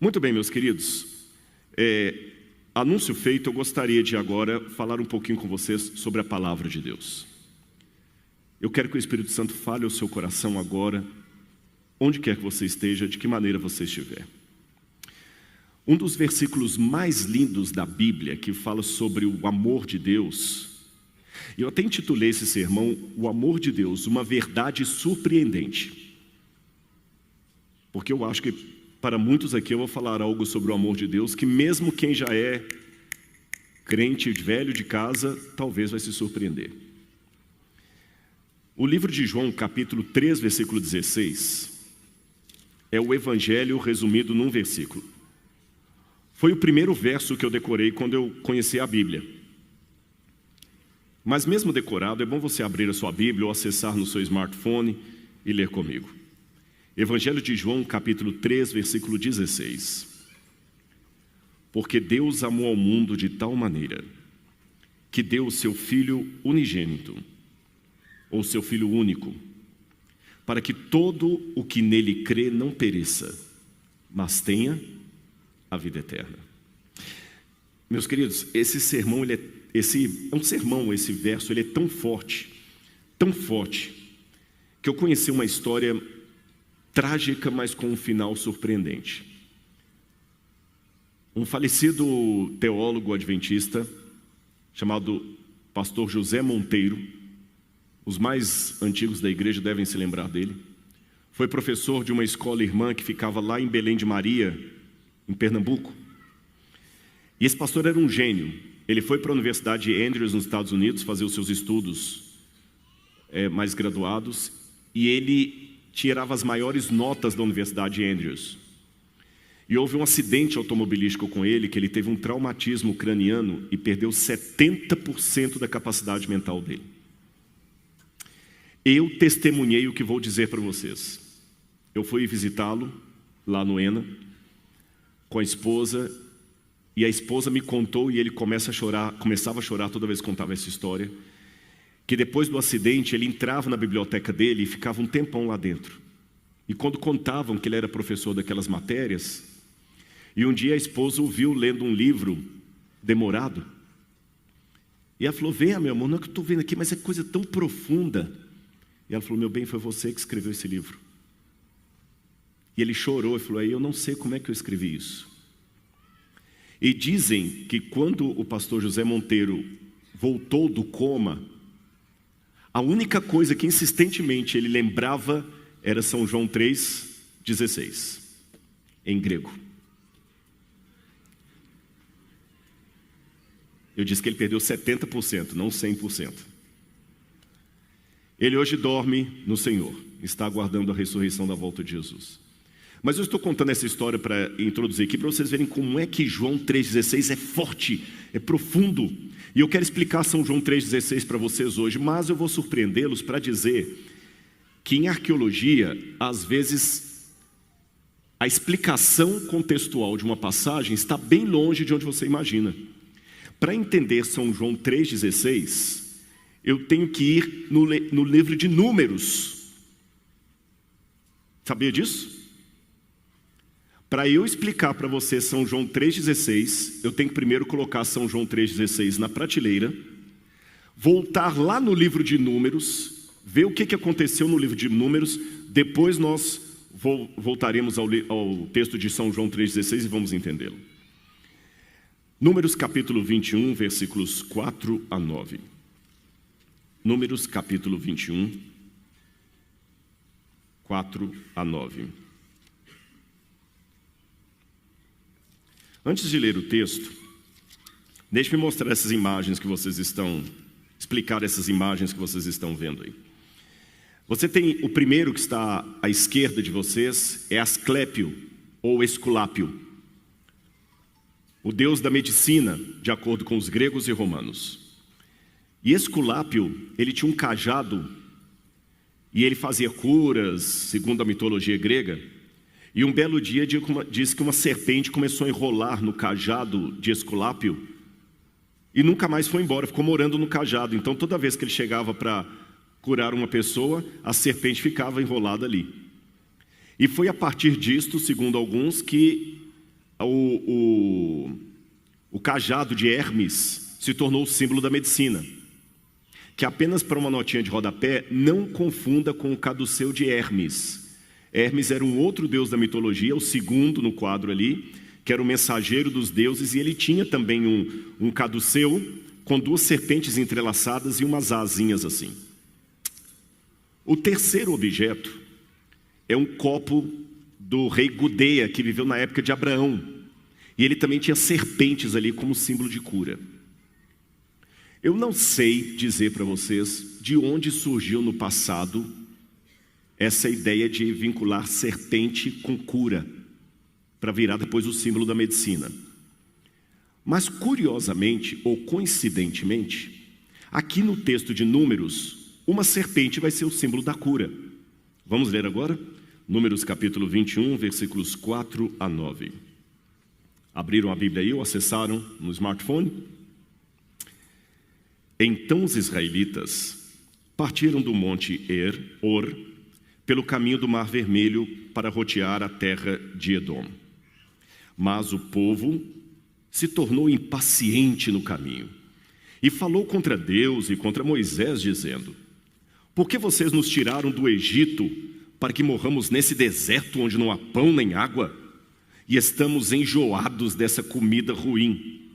Muito bem, meus queridos. Anúncio feito, eu gostaria de agora falar um pouquinho com vocês sobre a palavra de Deus. Eu quero que o Espírito Santo fale ao seu coração agora, onde quer que você esteja, de que maneira você estiver. Um dos versículos mais lindos da Bíblia, que fala sobre o amor de Deus, eu até intitulei esse sermão, O Amor de Deus, uma verdade surpreendente. Porque eu acho que para muitos aqui eu vou falar algo sobre o amor de Deus, que mesmo quem já é crente velho de casa, talvez vai se surpreender. O livro de João, capítulo 3, versículo 16, é o Evangelho resumido num versículo. Foi o primeiro verso que eu decorei quando eu conheci a Bíblia. Mas mesmo decorado, é bom você abrir a sua Bíblia ou acessar no seu smartphone e ler comigo. Evangelho de João, capítulo 3, versículo 16. Porque Deus amou ao mundo de tal maneira que deu o seu Filho unigênito, ou seu Filho único, para que todo o que nele crê não pereça, mas tenha a vida eterna. Meus queridos, esse sermão, esse verso, ele é tão forte, que eu conheci uma história trágica, mas com um final surpreendente. Um falecido teólogo adventista, chamado pastor José Monteiro, os mais antigos da igreja devem se lembrar dele, foi professor de uma escola irmã que ficava lá em Belém de Maria, em Pernambuco. E esse pastor era um gênio. Ele foi para a Universidade de Andrews, nos Estados Unidos, fazer os seus estudos mais graduados, e ele tirava as maiores notas da Universidade de Andrews. E houve um acidente automobilístico com ele, que ele teve um traumatismo craniano e perdeu 70% da capacidade mental dele. Eu testemunhei o que vou dizer para vocês. Eu fui visitá-lo lá no ENA, com a esposa, e a esposa me contou, e ele começava a chorar toda vez que contava essa história, que depois do acidente ele entrava na biblioteca dele e ficava um tempão lá dentro. E quando contavam que ele era professor daquelas matérias, e um dia a esposa o viu lendo um livro demorado, e ela falou: "Venha, meu amor, não é que eu estou vendo aqui, mas é coisa tão profunda." E ela falou: "Meu bem, foi você que escreveu esse livro." E ele chorou e falou: "Eu não sei como é que eu escrevi isso." E dizem que quando o pastor José Monteiro voltou do coma, a única coisa que insistentemente ele lembrava era São João 3,16, em grego. Eu disse que ele perdeu 70%, não 100%. Ele hoje dorme no Senhor, está aguardando a ressurreição da volta de Jesus. Mas eu estou contando essa história para introduzir aqui, para vocês verem como é que João 3,16 é forte, é profundo. E eu quero explicar São João 3,16 para vocês hoje, mas eu vou surpreendê-los para dizer que em arqueologia, às vezes, a explicação contextual de uma passagem está bem longe de onde você imagina. Para entender São João 3,16, eu tenho que ir no livro de Números. Sabia disso? Para eu explicar para você São João 3,16, eu tenho que primeiro colocar São João 3,16 na prateleira, voltar lá no livro de Números, ver o que aconteceu no livro de Números, depois nós voltaremos ao texto de São João 3,16 e vamos entendê-lo. Números capítulo 21, versículos 4 a 9. Números capítulo 21, 4 a 9. Antes de ler o texto, deixe-me mostrar essas imagens que vocês estão... explicar essas imagens que vocês estão vendo aí. Você tem o primeiro que está à esquerda de vocês, é Asclépio ou Esculápio, o deus da medicina, de acordo com os gregos e romanos. E Esculápio, ele tinha um cajado, e ele fazia curas, segundo a mitologia grega. E um belo dia diz que uma serpente começou a enrolar no cajado de Esculápio e nunca mais foi embora, ficou morando no cajado. Então toda vez que ele chegava para curar uma pessoa, a serpente ficava enrolada ali. E foi a partir disto, segundo alguns, que o cajado de Hermes se tornou o símbolo da medicina. Que apenas para uma notinha de rodapé, não confunda com o caduceu de Hermes. Hermes era um outro deus da mitologia, o segundo no quadro ali, que era o mensageiro dos deuses, e ele tinha também um caduceu com duas serpentes entrelaçadas e umas asinhas assim. O terceiro objeto é um copo do rei Gudea, que viveu na época de Abraão. E ele também tinha serpentes ali como símbolo de cura. Eu não sei dizer para vocês de onde surgiu no passado essa ideia de vincular serpente com cura, para virar depois o símbolo da medicina. Mas curiosamente, ou coincidentemente, aqui no texto de Números, uma serpente vai ser o símbolo da cura. Vamos ler agora? Números capítulo 21, versículos 4 a 9. Abriram a Bíblia aí ou acessaram no smartphone? Então os israelitas partiram do monte Or, pelo caminho do Mar Vermelho, para rodear a terra de Edom. Mas o povo se tornou impaciente no caminho e falou contra Deus e contra Moisés, dizendo: por que vocês nos tiraram do Egito para que morramos nesse deserto onde não há pão nem água? E estamos enjoados dessa comida ruim.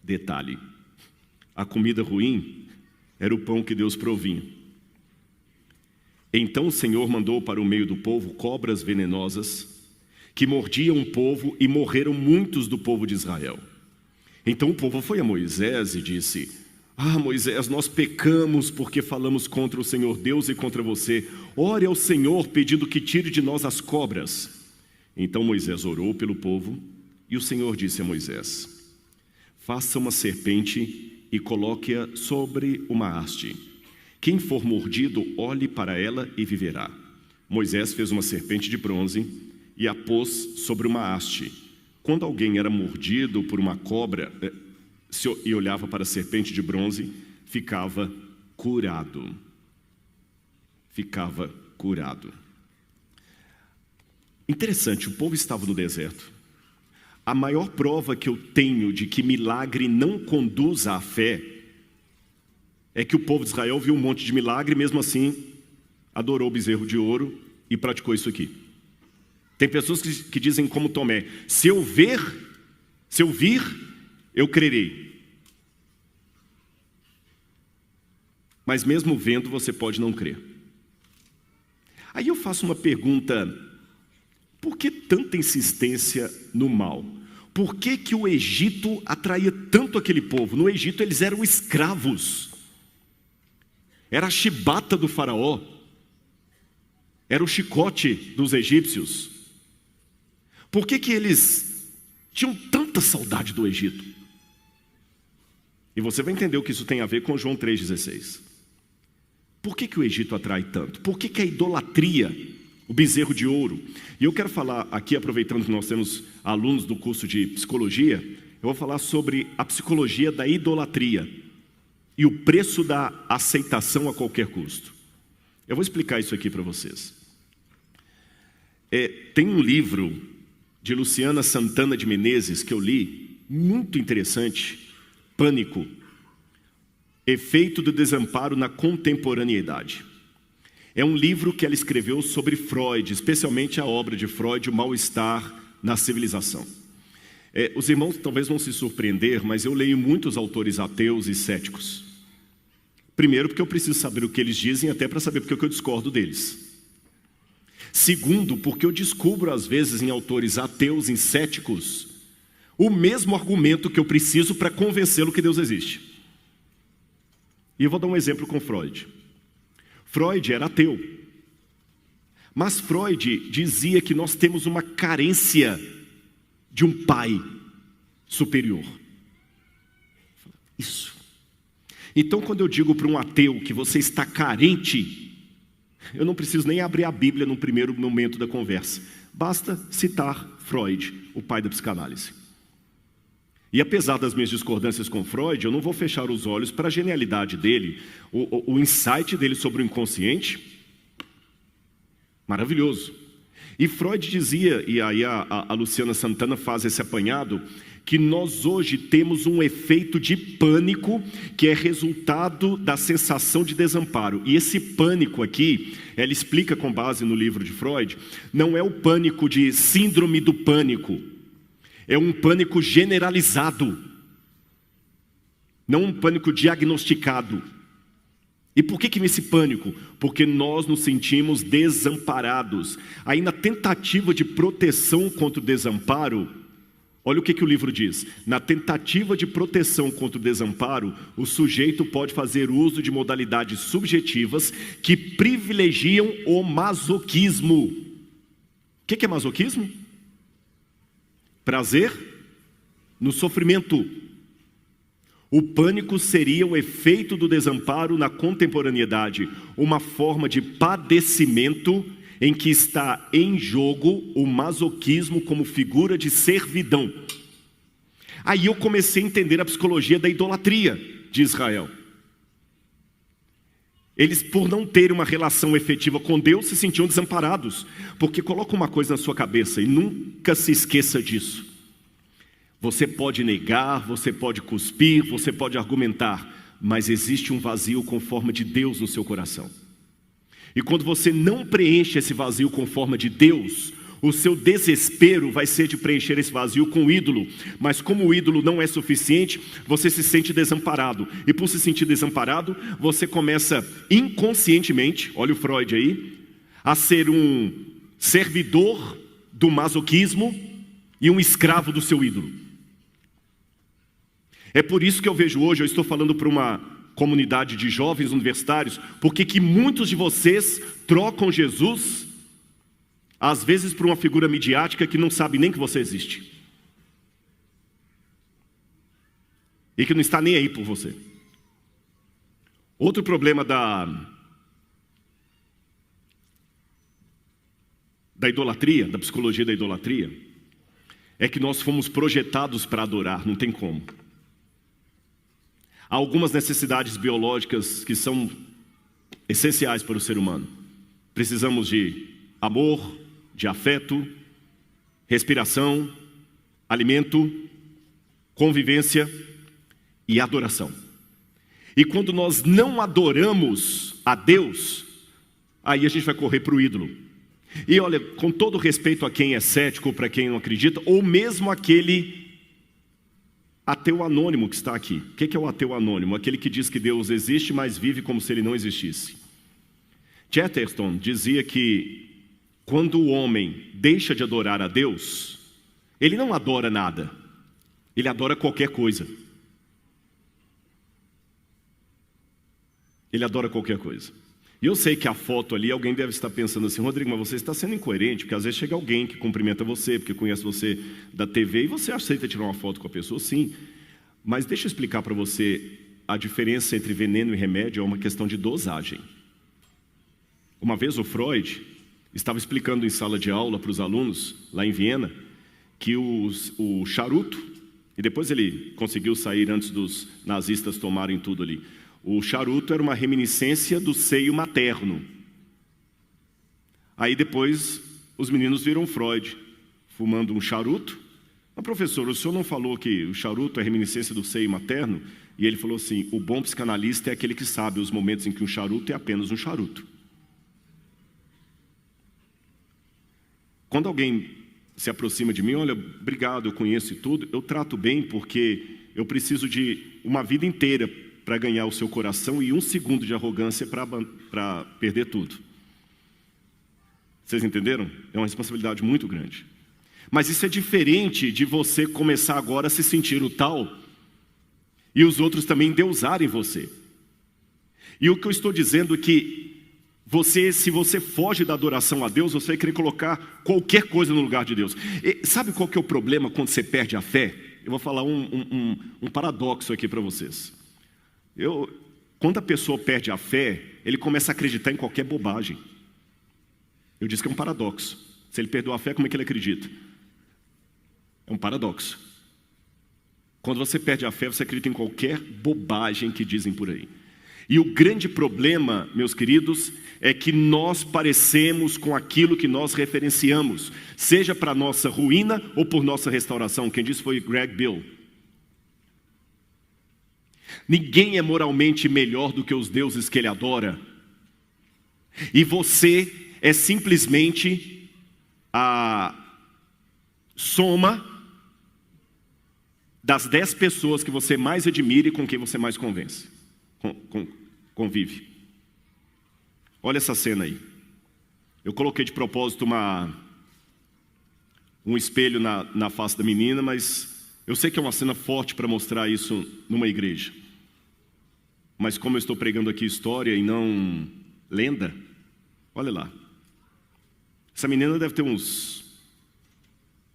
Detalhe: a comida ruim era o pão que Deus provinha. Então o Senhor mandou para o meio do povo cobras venenosas, que mordiam o povo, e morreram muitos do povo de Israel. Então o povo foi a Moisés e disse: Moisés, nós pecamos porque falamos contra o Senhor Deus e contra você. Ore ao Senhor pedindo que tire de nós as cobras. Então Moisés orou pelo povo, e o Senhor disse a Moisés: faça uma serpente e coloque-a sobre uma haste. Quem for mordido, olhe para ela e viverá. Moisés fez uma serpente de bronze e a pôs sobre uma haste. Quando alguém era mordido por uma cobra e olhava para a serpente de bronze, ficava curado. Ficava curado. Interessante, o povo estava no deserto. A maior prova que eu tenho de que milagre não conduz à fé é que o povo de Israel viu um monte de milagre e mesmo assim adorou o bezerro de ouro e praticou isso aqui. Tem pessoas que dizem como Tomé: se eu vir, eu crerei. Mas mesmo vendo, você pode não crer. Aí eu faço uma pergunta: por que tanta insistência no mal? Por que que o Egito atraía tanto aquele povo? No Egito eles eram escravos. Era a chibata do faraó. Era o chicote dos egípcios. Por que que eles tinham tanta saudade do Egito? E você vai entender o que isso tem a ver com João 3,16. Por que que o Egito atrai tanto? Por que que a idolatria, o bezerro de ouro? E eu quero falar aqui, aproveitando que nós temos alunos do curso de psicologia, eu vou falar sobre a psicologia da idolatria e o preço da aceitação a qualquer custo. Eu vou explicar isso aqui para vocês. Tem um livro de Luciana Santana de Menezes que eu li, muito interessante, Pânico, Efeito do Desamparo na Contemporaneidade. É um livro que ela escreveu sobre Freud, especialmente a obra de Freud, O Mal-Estar na Civilização. Os irmãos talvez vão se surpreender, mas eu leio muitos autores ateus e céticos. Primeiro, porque eu preciso saber o que eles dizem, até para saber porque eu discordo deles. Segundo, porque eu descubro às vezes em autores ateus e céticos o mesmo argumento que eu preciso para convencê-lo que Deus existe. E eu vou dar um exemplo com Freud. Freud era ateu, mas Freud dizia que nós temos uma carência de um pai superior. Isso. Então, quando eu digo para um ateu que você está carente, eu não preciso nem abrir a Bíblia no primeiro momento da conversa. Basta citar Freud, o pai da psicanálise. E apesar das minhas discordâncias com Freud, eu não vou fechar os olhos para a genialidade dele, o insight dele sobre o inconsciente, maravilhoso. E Freud dizia, e aí a Luciana Santana faz esse apanhado, que nós hoje temos um efeito de pânico que é resultado da sensação de desamparo. E esse pânico aqui, ela explica com base no livro de Freud, não é o pânico de síndrome do pânico, é um pânico generalizado, não um pânico diagnosticado. E por que esse pânico? Porque nós nos sentimos desamparados. Aí na tentativa de proteção contra o desamparo, olha o que o livro diz. Na tentativa de proteção contra o desamparo, o sujeito pode fazer uso de modalidades subjetivas que privilegiam o masoquismo. O que é masoquismo? Prazer no sofrimento. O pânico seria o efeito do desamparo na contemporaneidade, uma forma de padecimento em que está em jogo o masoquismo como figura de servidão. Aí eu comecei a entender a psicologia da idolatria de Israel. Eles, por não terem uma relação efetiva com Deus, se sentiam desamparados. Porque coloca uma coisa na sua cabeça e nunca se esqueça disso. Você pode negar, você pode cuspir, você pode argumentar, mas existe um vazio com forma de Deus no seu coração. E quando você não preenche esse vazio com forma de Deus, o seu desespero vai ser de preencher esse vazio com o ídolo. Mas como o ídolo não é suficiente, você se sente desamparado. E por se sentir desamparado, você começa inconscientemente, olha o Freud aí, a ser um servidor do masoquismo e um escravo do seu ídolo. É por isso que eu vejo hoje, eu estou falando para uma comunidade de jovens universitários, porque que muitos de vocês trocam Jesus, às vezes por uma figura midiática que não sabe nem que você existe. E que não está nem aí por você. Outro problema da idolatria, da psicologia da idolatria, é que nós fomos projetados para adorar, não tem como. Há algumas necessidades biológicas que são essenciais para o ser humano. Precisamos de amor, de afeto, respiração, alimento, convivência e adoração. E quando nós não adoramos a Deus, aí a gente vai correr para o ídolo. E olha, com todo respeito a quem é cético, para quem não acredita, ou mesmo aquele ateu anônimo que está aqui. O que é o ateu anônimo? Aquele que diz que Deus existe, mas vive como se ele não existisse. Chesterton dizia que quando o homem deixa de adorar a Deus, ele não adora nada, ele adora qualquer coisa. Ele adora qualquer coisa. E eu sei que a foto ali, alguém deve estar pensando assim, Rodrigo, mas você está sendo incoerente, porque às vezes chega alguém que cumprimenta você, porque conhece você da TV, e você aceita tirar uma foto com a pessoa, sim. Mas deixa eu explicar para você, a diferença entre veneno e remédio é uma questão de dosagem. Uma vez o Freud estava explicando em sala de aula para os alunos, lá em Viena, que o charuto, e depois ele conseguiu sair antes dos nazistas tomarem tudo ali, o charuto era uma reminiscência do seio materno. Aí depois os meninos viram Freud fumando um charuto. Mas professor, o senhor não falou que o charuto é reminiscência do seio materno? E ele falou assim, o bom psicanalista é aquele que sabe os momentos em que um charuto é apenas um charuto. Quando alguém se aproxima de mim, olha, obrigado, eu conheço e tudo, eu trato bem porque eu preciso de uma vida inteira para ganhar o seu coração e 1 segundo de arrogância para perder tudo. Vocês entenderam? É uma responsabilidade muito grande. Mas isso é diferente de você começar agora a se sentir o tal e os outros também endeusarem você. E o que eu estou dizendo é que se você foge da adoração a Deus, você vai querer colocar qualquer coisa no lugar de Deus. E sabe qual que é o problema quando você perde a fé? Eu vou falar um paradoxo aqui para vocês. Quando a pessoa perde a fé, ele começa a acreditar em qualquer bobagem. Eu disse que é um paradoxo. Se ele perdeu a fé, como é que ele acredita? É um paradoxo. Quando você perde a fé, você acredita em qualquer bobagem que dizem por aí. E o grande problema, meus queridos, é que nós parecemos com aquilo que nós referenciamos, seja para nossa ruína ou por nossa restauração. Quem disse foi Greg Bill. Ninguém é moralmente melhor do que os deuses que ele adora. E você é simplesmente a soma das 10 pessoas que você mais admira e com quem você mais convive. Olha essa cena aí. Eu coloquei de propósito um espelho na face da menina, mas eu sei que é uma cena forte para mostrar isso numa igreja. Mas como eu estou pregando aqui história e não lenda, olha lá. Essa menina deve ter uns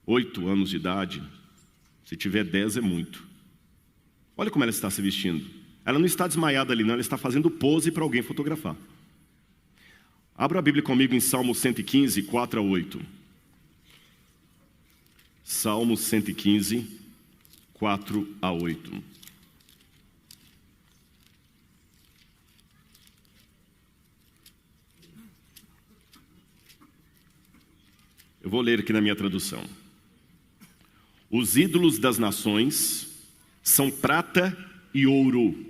8 anos de idade. Se tiver 10 é muito. Olha como ela está se vestindo. Ela não está desmaiada ali não, ela está fazendo pose para alguém fotografar. Abra a Bíblia comigo em Salmo 115, 4 a 8. Salmo 115, 4 a 8. Eu vou ler aqui na minha tradução. Os ídolos das nações são prata e ouro.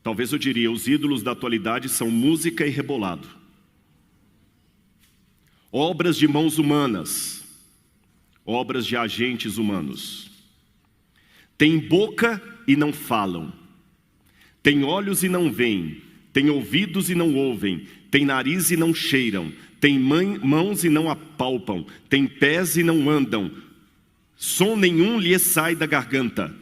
Talvez eu diria, os ídolos da atualidade são música e rebolado. Obras de mãos humanas, obras de agentes humanos. Têm boca e não falam. Têm olhos e não veem. Têm ouvidos e não ouvem. Têm nariz e não cheiram. Têm mãos e não apalpam. Têm pés e não andam. Som nenhum lhes sai da garganta.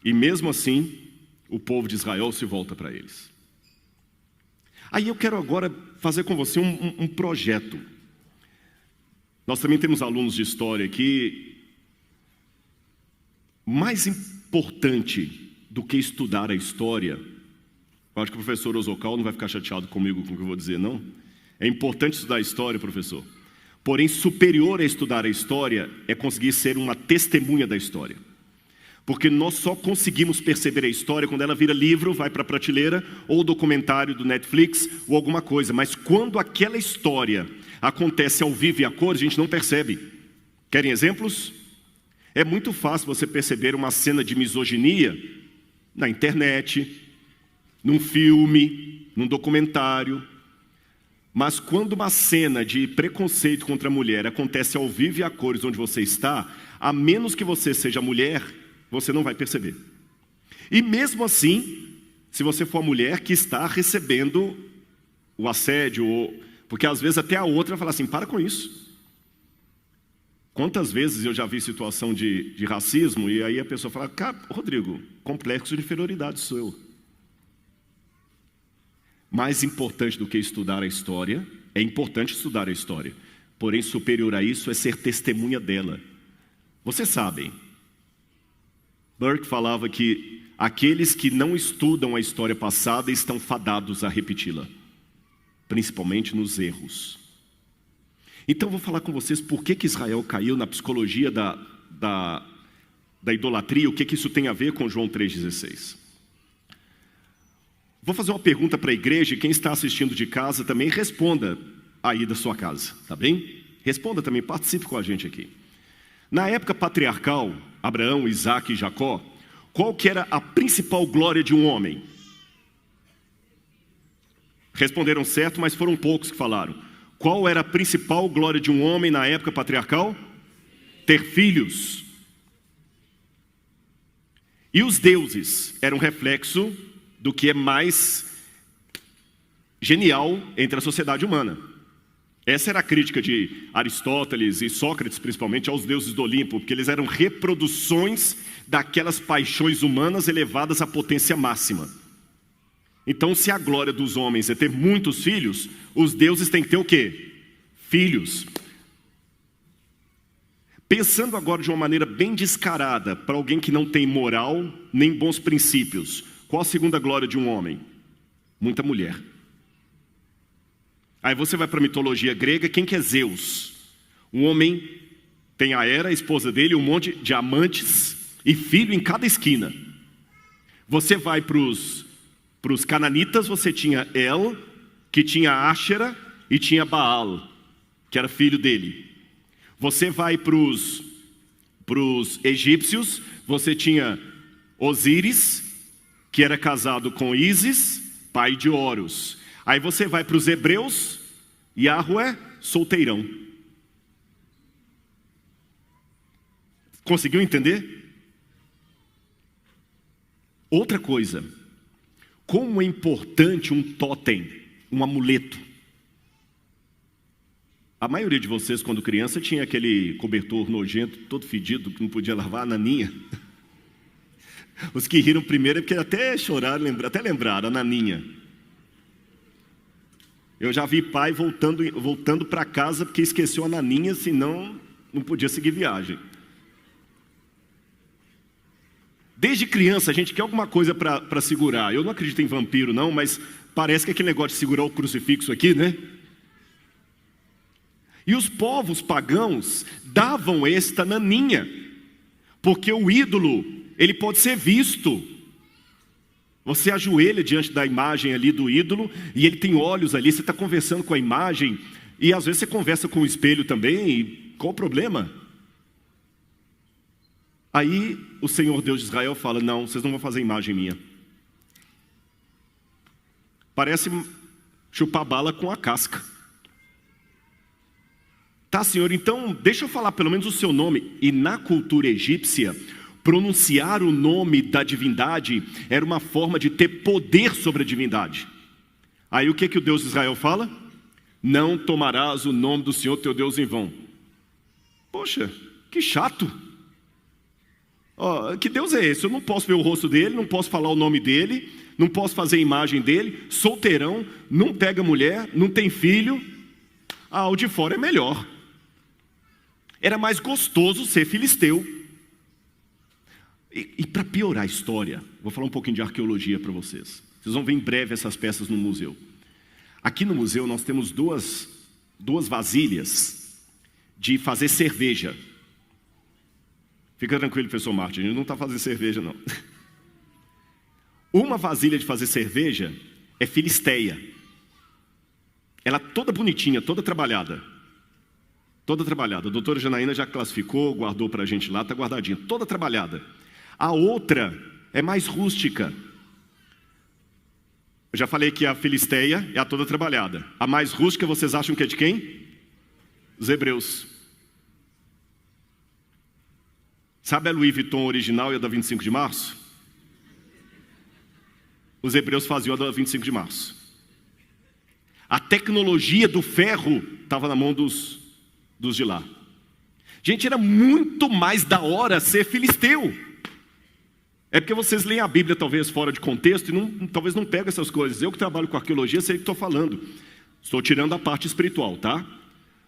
E mesmo assim, o povo de Israel se volta para eles. Aí eu quero agora fazer com você um projeto. Nós também temos alunos de história aqui. Mais importante do que estudar a história, eu acho que o professor Osocal não vai ficar chateado comigo com o que eu vou dizer, não. É importante estudar a história, professor. Porém, superior a estudar a história é conseguir ser uma testemunha da história. Porque nós só conseguimos perceber a história quando ela vira livro, vai para a prateleira, ou documentário do Netflix, ou alguma coisa. Mas quando aquela história acontece ao vivo e a cores, a gente não percebe. Querem exemplos? É muito fácil você perceber uma cena de misoginia na internet, num filme, num documentário. Mas quando uma cena de preconceito contra a mulher acontece ao vivo e a cores onde você está, a menos que você seja mulher, você não vai perceber. E mesmo assim, se você for a mulher que está recebendo o assédio, porque às vezes até a outra vai falar assim, para com isso. Quantas vezes eu já vi situação de racismo e aí a pessoa fala, cara, Rodrigo, complexo de inferioridade sou eu. Mais importante do que estudar a história, é importante estudar a história, porém superior a isso é ser testemunha dela. Vocês sabem, Burke falava que aqueles que não estudam a história passada estão fadados a repeti-la, principalmente nos erros. Então vou falar com vocês por que Israel caiu na psicologia da idolatria, o que isso tem a ver com João 3,16. Vou fazer uma pergunta para a igreja e quem está assistindo de casa também responda aí da sua casa, tá bem? Responda também, participe com a gente aqui. Na época patriarcal, Abraão, Isaac e Jacó, qual que era a principal glória de um homem? Responderam certo, mas foram poucos que falaram. Qual era a principal glória de um homem na época patriarcal? Ter filhos. E os deuses eram reflexo do que é mais genial entre a sociedade humana. Essa era a crítica de Aristóteles e Sócrates, principalmente, aos deuses do Olimpo, porque eles eram reproduções daquelas paixões humanas elevadas à potência máxima. Então, se a glória dos homens é ter muitos filhos, os deuses têm que ter o quê? Filhos. Pensando agora de uma maneira bem descarada, para alguém que não tem moral nem bons princípios, qual a segunda glória de um homem? Muita mulher. Aí você vai para a mitologia grega, quem que é Zeus? Um homem tem a Hera, a esposa dele, um monte de amantes e filho em cada esquina. Você vai para os cananitas, você tinha El, que tinha Áxera, e tinha Baal, que era filho dele. Você vai para os egípcios, você tinha Osíris, que era casado com Ísis, pai de Horus. Aí você vai para os hebreus, Yahweh, solteirão. Conseguiu entender? Outra coisa, como é importante um totem, um amuleto. A maioria de vocês, quando criança, tinha aquele cobertor nojento, todo fedido, que não podia lavar, a naninha. Os que riram primeiro é porque até choraram, até lembraram, a naninha. Eu já vi pai voltando para casa porque esqueceu a naninha, senão não podia seguir viagem. Desde criança a gente quer alguma coisa para segurar. Eu não acredito em vampiro não, mas parece que aquele negócio de segurar o crucifixo aqui, né? E os povos pagãos davam esta naninha, porque o ídolo, ele pode ser visto. Você ajoelha diante da imagem ali do ídolo, e ele tem olhos ali, você está conversando com a imagem, e às vezes você conversa com o espelho também, e qual o problema? Aí o Senhor Deus de Israel fala, não, vocês não vão fazer imagem minha. Parece chupar bala com a casca. Tá, Senhor, então deixa eu falar pelo menos o seu nome. E na cultura egípcia, pronunciar o nome da divindade era uma forma de ter poder sobre a divindade. Aí o que o Deus de Israel fala? Não tomarás o nome do Senhor teu Deus em vão. Poxa, que chato. Que Deus é esse? Eu não posso ver o rosto dele, não posso falar o nome dele, não posso fazer a imagem dele, solteirão, não pega mulher, não tem filho. O de fora é melhor. Era mais gostoso ser filisteu. E para piorar a história, vou falar um pouquinho de arqueologia para vocês. Vocês vão ver em breve essas peças no museu. Aqui no museu nós temos duas vasilhas de fazer cerveja. Fica tranquilo, professor Martin, a gente não está fazendo cerveja não. Uma vasilha de fazer cerveja é filisteia. Ela toda bonitinha, toda trabalhada. Toda trabalhada. A doutora Janaína já classificou, guardou para a gente lá, está guardadinha. Toda trabalhada. A outra é mais rústica. Eu já falei que a filisteia é a toda trabalhada. A mais rústica vocês acham que é de quem? Os hebreus. Sabe a Louis Vuitton original e a da 25 de março? Os hebreus faziam a da 25 de março. A tecnologia do ferro estava na mão dos de lá. Gente, era muito mais da hora ser filisteu. É porque vocês leem a Bíblia talvez fora de contexto e talvez não pegam essas coisas. Eu que trabalho com arqueologia sei o que estou falando. Estou tirando a parte espiritual, tá?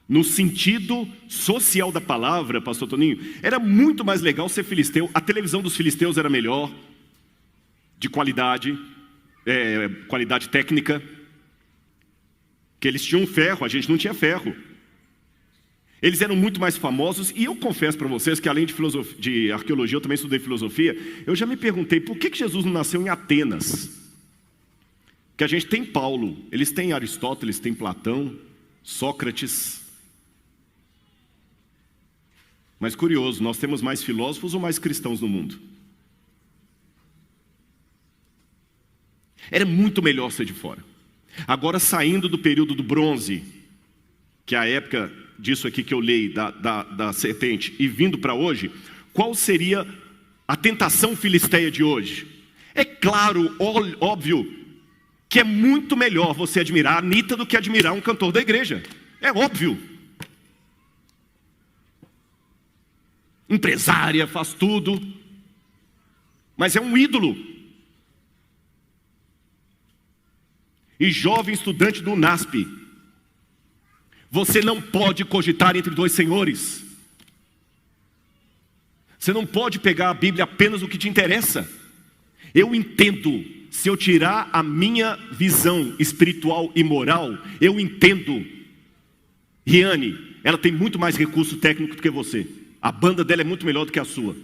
No sentido social da palavra, pastor Toninho, era muito mais legal ser filisteu. A televisão dos filisteus era melhor, de qualidade, qualidade técnica, que eles tinham ferro, a gente não tinha ferro. Eles eram muito mais famosos, e eu confesso para vocês que além de arqueologia, eu também estudei filosofia. Eu já me perguntei, por que Jesus não nasceu em Atenas? Que a gente tem Paulo, eles têm Aristóteles, tem Platão, Sócrates. Mas curioso, nós temos mais filósofos ou mais cristãos no mundo? Era muito melhor ser de fora. Agora, saindo do período do bronze, que é a época disso aqui que eu leio, da serpente, e vindo para hoje, qual seria a tentação filisteia de hoje? É claro, óbvio, que é muito melhor você admirar a Anitta do que admirar um cantor da igreja. É óbvio. Empresária, faz tudo, mas é um ídolo. E jovem estudante do UNASP, você não pode cogitar entre dois senhores. Você não pode pegar a Bíblia apenas o que te interessa. Eu entendo, se eu tirar a minha visão espiritual e moral, eu entendo. Riane, ela tem muito mais recurso técnico do que você. A banda dela é muito melhor do que a sua.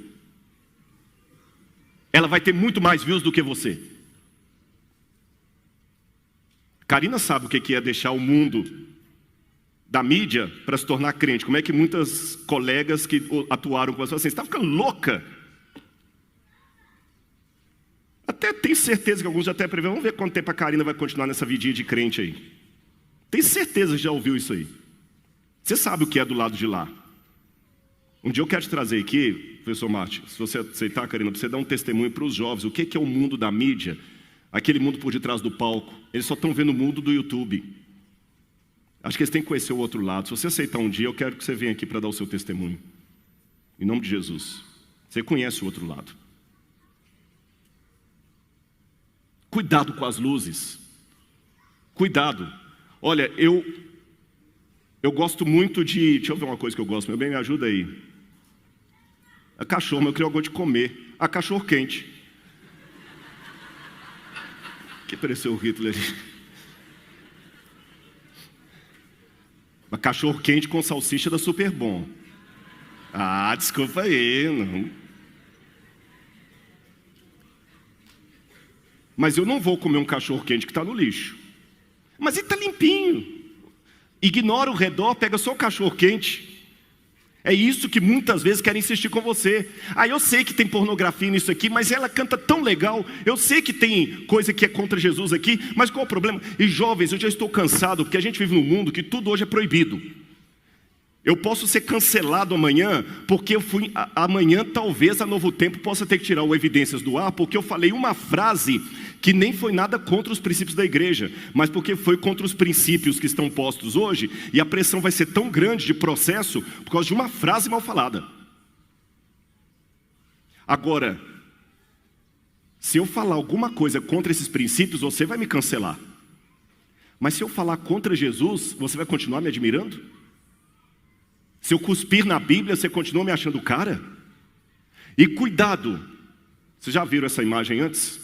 ela vai ter muito mais views do que você. Karina sabe o que é deixar o mundo da mídia para se tornar crente. Como é que muitas colegas que atuaram com você assim, você está ficando louca? Até tenho certeza que alguns já até preveram. Vamos ver quanto tempo a Karina vai continuar nessa vidinha de crente aí. Tenho certeza que já ouviu isso aí. Você sabe o que é do lado de lá. Um dia eu quero te trazer aqui, professor Martin, se você aceitar, Karina, para você dar um testemunho para os jovens. O que é o mundo da mídia? Aquele mundo por detrás do palco. Eles só estão vendo o mundo do YouTube. Acho que eles têm que conhecer o outro lado. Se você aceitar um dia, eu quero que você venha aqui para dar o seu testemunho. Em nome de Jesus. Você conhece o outro lado. Cuidado com as luzes. Cuidado. Olha, eu gosto muito de... Deixa eu ver uma coisa que eu gosto. Meu bem, me ajuda aí. A cachorro, mas eu queria algo de comer. A cachorro quente. Que pareceu o Hitler ali. Mas cachorro quente com salsicha dá super bom. Ah, desculpa aí. Não. Mas eu não vou comer um cachorro quente que está no lixo. Mas ele está limpinho. Ignora o redor, pega só o cachorro quente. É isso que muitas vezes querem insistir com você. Ah, eu sei que tem pornografia nisso aqui, mas ela canta tão legal. Eu sei que tem coisa que é contra Jesus aqui, mas qual é o problema? E jovens, eu já estou cansado, porque a gente vive num mundo que tudo hoje é proibido. Eu posso ser cancelado amanhã, porque amanhã talvez a Novo Tempo possa ter que tirar o Evidências do ar, porque eu falei uma frase que nem foi nada contra os princípios da igreja, mas porque foi contra os princípios que estão postos hoje, e a pressão vai ser tão grande de processo, por causa de uma frase mal falada. Agora, se eu falar alguma coisa contra esses princípios, você vai me cancelar. Mas se eu falar contra Jesus, você vai continuar me admirando? Se eu cuspir na Bíblia, você continua me achando cara? E cuidado, vocês já viram essa imagem antes?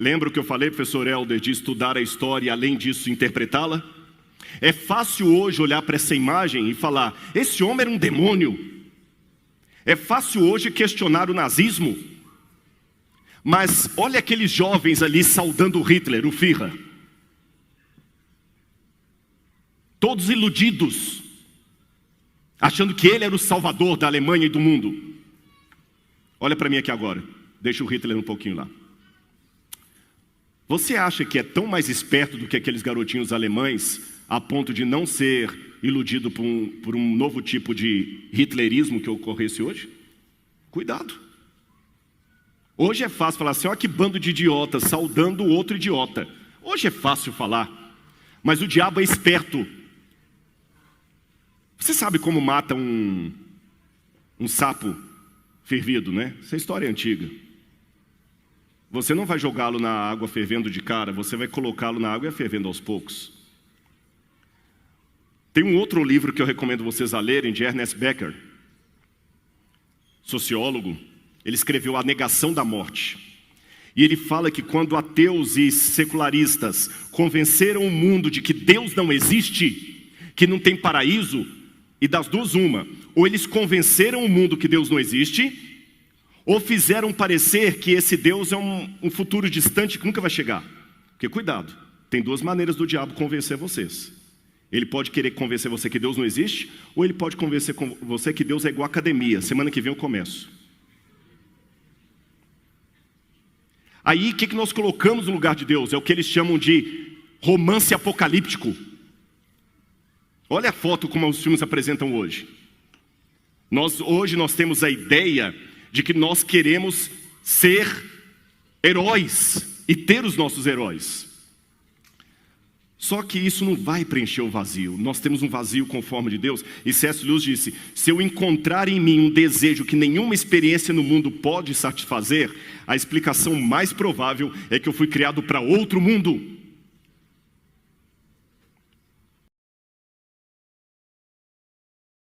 Lembra o que eu falei, professor Helder, de estudar a história e além disso interpretá-la? É fácil hoje olhar para essa imagem e falar, esse homem era um demônio. É fácil hoje questionar o nazismo. Mas olha aqueles jovens ali saudando o Hitler, o Führer. Todos iludidos, achando que ele era o salvador da Alemanha e do mundo. Olha para mim aqui agora, deixa o Hitler um pouquinho lá. Você acha que é tão mais esperto do que aqueles garotinhos alemães, a ponto de não ser iludido por um novo tipo de hitlerismo que ocorresse hoje? Cuidado. Hoje é fácil falar assim, olha que bando de idiotas, saudando o outro idiota. Hoje é fácil falar, mas o diabo é esperto. Você sabe como mata um sapo fervido, né? Essa história é antiga. Você não vai jogá-lo na água fervendo de cara, você vai colocá-lo na água e fervendo aos poucos. Tem um outro livro que eu recomendo vocês a lerem, de Ernest Becker, sociólogo. Ele escreveu A Negação da Morte. E ele fala que quando ateus e secularistas convenceram o mundo de que Deus não existe, que não tem paraíso, e das duas uma, ou eles convenceram o mundo que Deus não existe, ou fizeram parecer que esse Deus é um futuro distante que nunca vai chegar. Porque cuidado, tem duas maneiras do diabo convencer vocês. Ele pode querer convencer você que Deus não existe, ou ele pode convencer você que Deus é igual academia. Semana que vem eu começo. Aí, o que nós colocamos no lugar de Deus? É o que eles chamam de romance apocalíptico. Olha a foto como os filmes apresentam hoje. Hoje nós temos a ideia de que nós queremos ser heróis e ter os nossos heróis. Só que isso não vai preencher o vazio. Nós temos um vazio com forma de Deus. E C.S. Lewis disse, se eu encontrar em mim um desejo que nenhuma experiência no mundo pode satisfazer, a explicação mais provável é que eu fui criado para outro mundo.